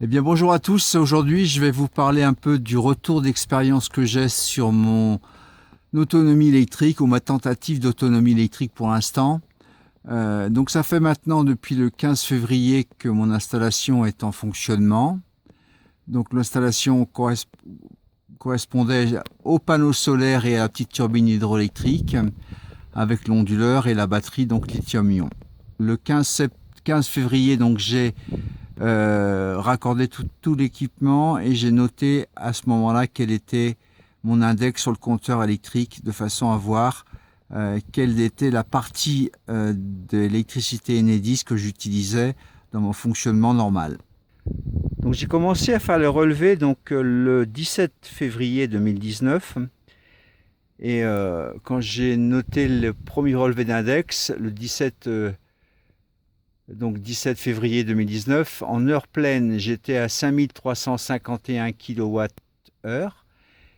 Eh bien, bonjour à tous. Aujourd'hui, je vais vous parler un peu du retour d'expérience que j'ai sur mon autonomie électrique ou ma tentative d'autonomie électrique pour l'instant. Donc, ça fait maintenant depuis le 15 février que mon installation est en fonctionnement. Donc, l'installation correspondait au panneau solaire et à la petite turbine hydroélectrique avec l'onduleur et la batterie, donc lithium-ion. Le 15 février, donc, j'ai raccordé tout l'équipement et j'ai noté à ce moment-là quel était mon index sur le compteur électrique de façon à voir quelle était la partie d'électricité Enedis que j'utilisais dans mon fonctionnement normal. Donc j'ai commencé à faire le relevé le 17 février 2019 et quand j'ai noté le premier relevé d'index, le 17 février 2019, en heure pleine, j'étais à 5351 kWh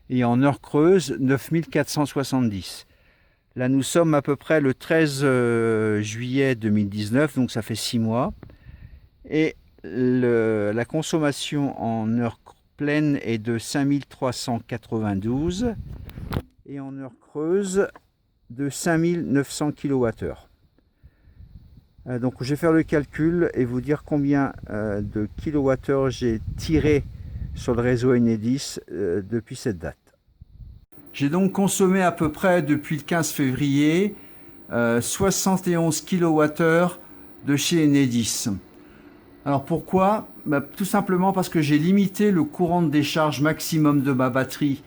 et en heure creuse, 9470. Là, nous sommes à peu près le 13 juillet 2019, donc ça fait 6 mois. Et la consommation en heure pleine est de 5392 et en heure creuse de 5900 kWh. Donc je vais faire le calcul et vous dire combien de kilowattheures j'ai tiré sur le réseau Enedis depuis cette date. J'ai donc consommé à peu près depuis le 15 février 71 kWh de chez Enedis. Alors pourquoi ? Tout simplement parce que j'ai limité le courant de décharge maximum de ma batterie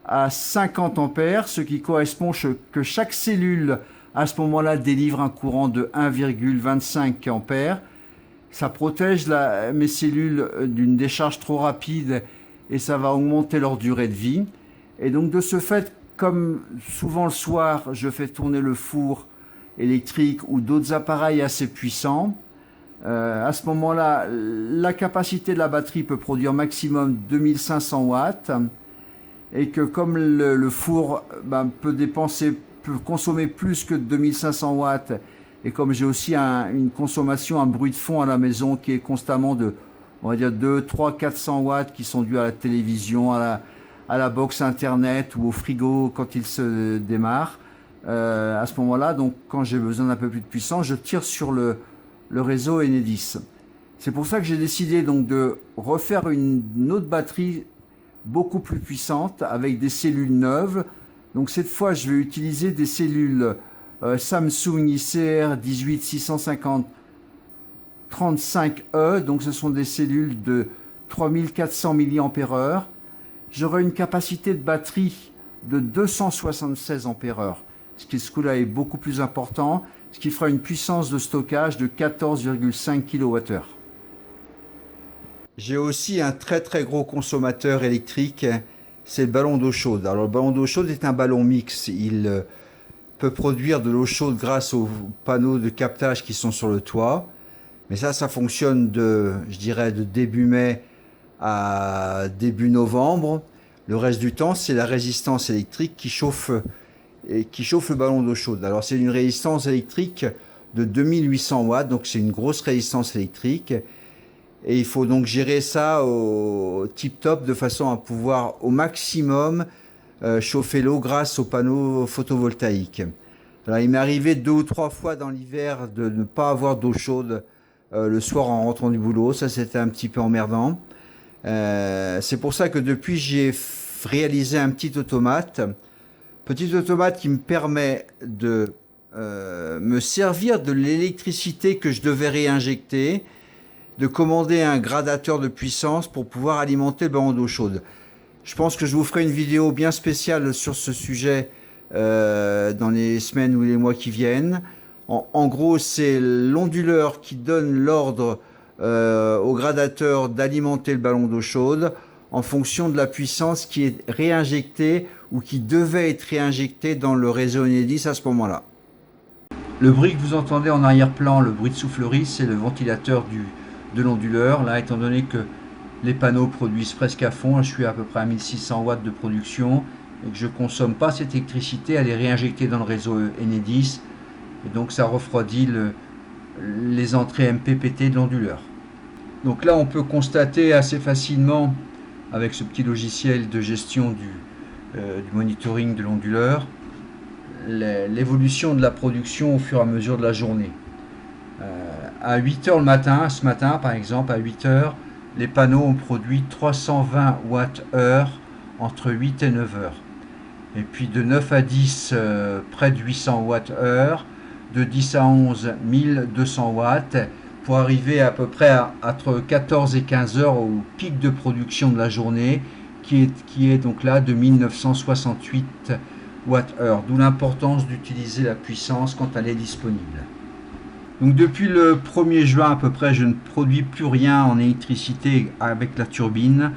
à 50 ampères, ce qui correspond que chaque cellule à ce moment-là délivre un courant de 1,25 ampères. Ça protège mes cellules d'une décharge trop rapide et ça va augmenter leur durée de vie. Et donc de ce fait, comme souvent le soir, je fais tourner le four électrique ou d'autres appareils assez puissants, à ce moment-là, la capacité de la batterie peut produire maximum 2500 watts et que comme le four peut consommer plus que 2500 watts et comme j'ai aussi une consommation, un bruit de fond à la maison qui est constamment de, on va dire 2, 3, 400 watts qui sont dus à la télévision, à la box internet ou au frigo quand il se démarre, à ce moment-là, donc quand j'ai besoin d'un peu plus de puissance, je tire sur le réseau Enedis. C'est pour ça que j'ai décidé donc de refaire une autre batterie beaucoup plus puissante avec des cellules neuves. Donc cette fois, je vais utiliser des cellules Samsung ICR 18650 35E. Donc ce sont des cellules de 3400 mAh. J'aurai une capacité de batterie de 276 ampères-heure, ce qui là est beaucoup plus important, ce qui fera une puissance de stockage de 14,5 kWh. J'ai aussi un très très gros consommateur électrique, c'est le ballon d'eau chaude. Alors le ballon d'eau chaude est un ballon mixte, il peut produire de l'eau chaude grâce aux panneaux de captage qui sont sur le toit. Mais ça fonctionne de début mai à début novembre. Le reste du temps, c'est la résistance électrique qui chauffe le ballon d'eau chaude. Alors c'est une résistance électrique de 2800 watts, donc c'est une grosse résistance électrique. Et il faut donc gérer ça au tip-top de façon à pouvoir au maximum chauffer l'eau grâce aux panneaux photovoltaïques. Alors, il m'est arrivé 2 ou 3 fois dans l'hiver de ne pas avoir d'eau chaude le soir en rentrant du boulot. Ça, c'était un petit peu emmerdant. C'est pour ça que depuis, j'ai réalisé un petit automate qui me permet de me servir de l'électricité que je devais réinjecter, de commander un gradateur de puissance pour pouvoir alimenter le ballon d'eau chaude. Je pense que je vous ferai une vidéo bien spéciale sur ce sujet dans les semaines ou les mois qui viennent. En gros, c'est l'onduleur qui donne l'ordre au gradateur d'alimenter le ballon d'eau chaude en fonction de la puissance qui est réinjectée ou qui devait être réinjectée dans le réseau Enedis à ce moment-là. Le bruit que vous entendez en arrière-plan, le bruit de soufflerie, c'est le ventilateur de l'onduleur. Là, étant donné que les panneaux produisent presque à fond, je suis à peu près à 1600 watts de production et que je ne consomme pas cette électricité, elle est réinjectée dans le réseau Enedis et donc ça refroidit les entrées MPPT de l'onduleur. Donc là, on peut constater assez facilement, avec ce petit logiciel de gestion du monitoring de l'onduleur, l'évolution de la production au fur et à mesure de la journée. À 8 heures le matin, ce matin par exemple, à 8 heures, les panneaux ont produit 320 watts-heure entre 8 et 9 heures. Et puis de 9 à 10, près de 800 watts-heure. De 10 à 11, 1200 watts. Pour arriver à peu près entre 14 et 15 heures au pic de production de la journée, qui est donc là de 1968 watts-heure. D'où l'importance d'utiliser la puissance quand elle est disponible. Donc depuis le 1er juin à peu près, je ne produis plus rien en électricité avec la turbine.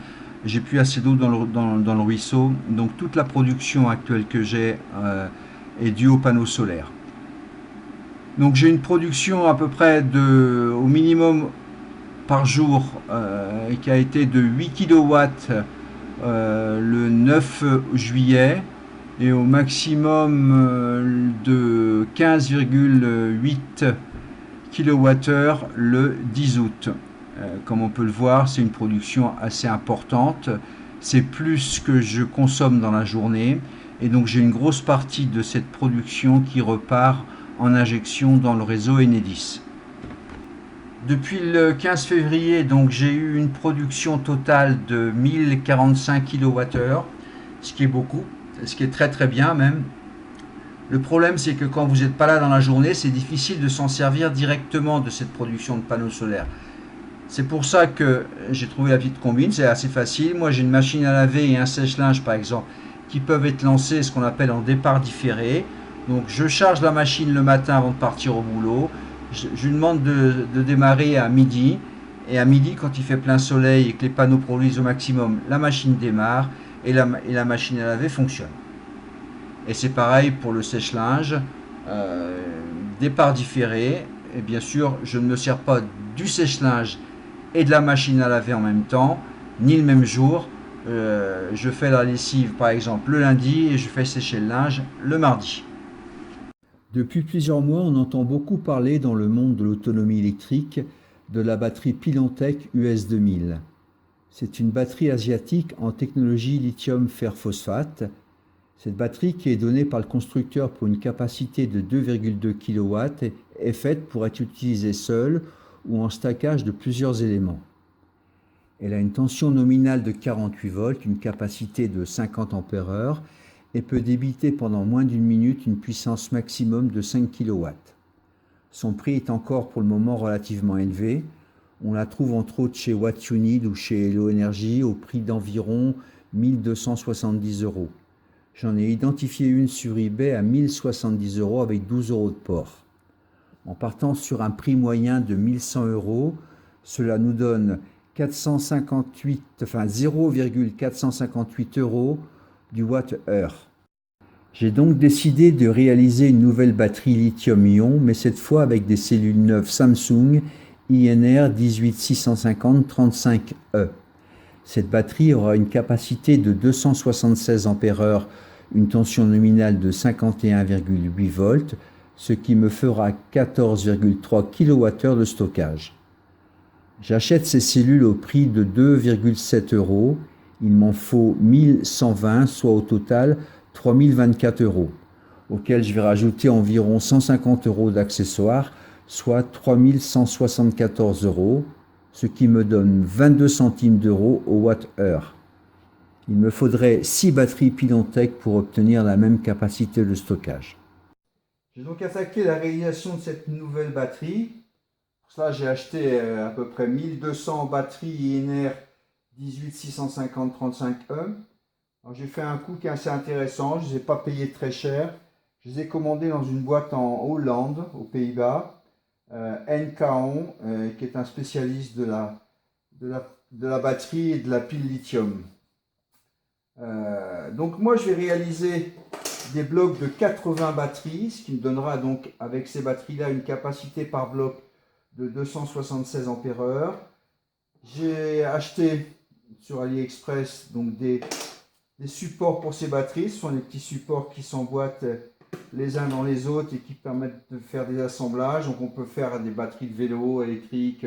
J'ai plus assez d'eau dans le ruisseau. Donc toute la production actuelle que j'ai est due aux panneaux solaires. Donc j'ai une production à peu près au minimum par jour qui a été de 8 kW le 9 juillet et au maximum de 15,8 kWh le 10 août. Comme on peut le voir, c'est une production assez importante. C'est plus que je consomme dans la journée. Et donc j'ai une grosse partie de cette production qui repart en injection dans le réseau Enedis. Depuis le 15 février, donc j'ai eu une production totale de 1045 kWh, ce qui est beaucoup, ce qui est très très bien même. Le problème, c'est que quand vous n'êtes pas là dans la journée, c'est difficile de s'en servir directement de cette production de panneaux solaires. C'est pour ça que j'ai trouvé la petite combine, c'est assez facile. Moi, j'ai une machine à laver et un sèche-linge, par exemple, qui peuvent être lancés, ce qu'on appelle en départ différé. Donc, je charge la machine le matin avant de partir au boulot. Je lui demande de démarrer à midi. Et à midi, quand il fait plein soleil et que les panneaux produisent au maximum, la machine démarre et la machine à laver fonctionne. Et c'est pareil pour le sèche-linge, départ différé. Et bien sûr, je ne me sers pas du sèche-linge et de la machine à laver en même temps, ni le même jour. Je fais la lessive par exemple le lundi et je fais sécher le linge le mardi. Depuis plusieurs mois, on entend beaucoup parler dans le monde de l'autonomie électrique de la batterie Pilantec US 2000. C'est une batterie asiatique en technologie lithium fer phosphate. Cette batterie, qui est donnée par le constructeur pour une capacité de 2,2 kW, est faite pour être utilisée seule ou en stackage de plusieurs éléments. Elle a une tension nominale de 48 volts, une capacité de 50 ampères-heure et peut débiter pendant moins d'une minute une puissance maximum de 5 kW. Son prix est encore pour le moment relativement élevé. On la trouve entre autres chez Whatunid ou chez Hello Energy au prix d'environ 1270 €. J'en ai identifié une sur eBay à 1070 € avec 12 € de port. En partant sur un prix moyen de 1100 €, cela nous donne 0,458 € du watt-heure. J'ai donc décidé de réaliser une nouvelle batterie lithium-ion, mais cette fois avec des cellules neuves Samsung INR 18650-35E. Cette batterie aura une capacité de 276 ampères-heure, une tension nominale de 51,8 volts, ce qui me fera 14,3 kWh de stockage. J'achète ces cellules au prix de 2,7 €. Il m'en faut 1120, soit au total 3024 €, auxquels je vais rajouter environ 150 € d'accessoires, soit 3174 €, ce qui me donne 22 centimes d'euros au watt-heure. Il me faudrait 6 batteries Pilantec pour obtenir la même capacité de stockage. J'ai donc attaqué la réalisation de cette nouvelle batterie. Pour cela, j'ai acheté à peu près 1200 batteries INR 18650-35E. J'ai fait un coût qui est assez intéressant, je ne les ai pas payés très cher. Je les ai commandés dans une boîte en Hollande, aux Pays-Bas. NKON, qui est un spécialiste de la batterie et de la pile lithium. Donc moi je vais réaliser des blocs de 80 batteries, ce qui me donnera donc avec ces batteries-là une capacité par bloc de 276 ampères-heure. J'ai acheté sur AliExpress donc des supports pour ces batteries. Ce sont des petits supports qui s'emboîtent les uns dans les autres et qui permettent de faire des assemblages. Donc on peut faire des batteries de vélo électriques,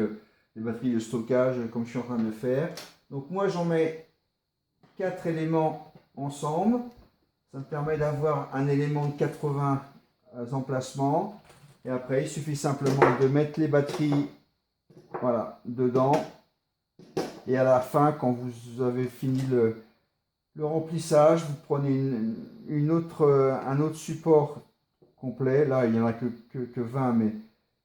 les batteries de stockage comme je suis en train de le faire. Donc moi j'en mets 4 éléments ensemble. Ça me permet d'avoir un élément de 80 emplacements. Et après il suffit simplement de mettre les batteries, voilà, dedans. Et à la fin, quand vous avez fini le remplissage, vous prenez un autre support complet. Là, il n'y en a que 20, mais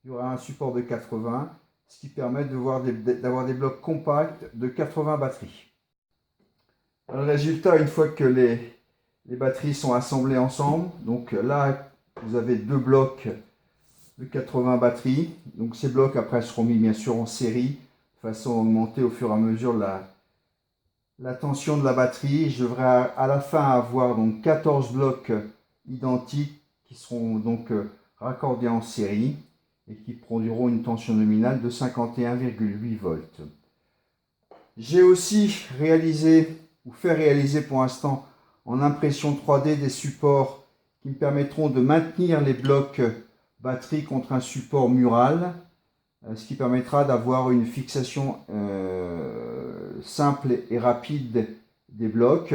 il y aura un support de 80, ce qui permet d'avoir des blocs compacts de 80 batteries. Le résultat, une fois que les batteries sont assemblées ensemble, donc là, vous avez deux blocs de 80 batteries. Donc ces blocs, après, seront mis bien sûr en série, de façon à augmenter au fur et à mesure la tension de la batterie. Je devrais à la fin avoir donc 14 blocs identiques qui seront donc raccordés en série et qui produiront une tension nominale de 51,8 volts. J'ai aussi réalisé ou fait réaliser pour l'instant en impression 3D des supports qui me permettront de maintenir les blocs batterie contre un support mural, ce qui permettra d'avoir une fixation simple et rapide des blocs.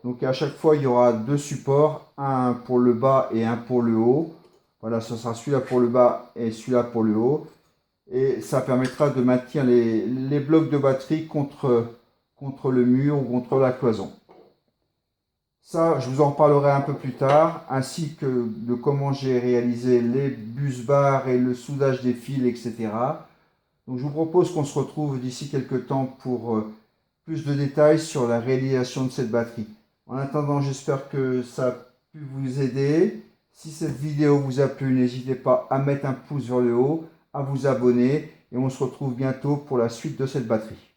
Donc à chaque fois il y aura deux supports, un pour le bas et un pour le haut. Voilà, ce sera celui-là pour le bas et celui-là pour le haut. Et ça permettra de maintenir les blocs de batterie contre le mur ou contre la cloison. Ça, je vous en reparlerai un peu plus tard, ainsi que de comment j'ai réalisé les bus bars et le soudage des fils, etc. Donc je vous propose qu'on se retrouve d'ici quelques temps pour plus de détails sur la réalisation de cette batterie. En attendant, j'espère que ça a pu vous aider. Si cette vidéo vous a plu, n'hésitez pas à mettre un pouce vers le haut, à vous abonner et on se retrouve bientôt pour la suite de cette batterie.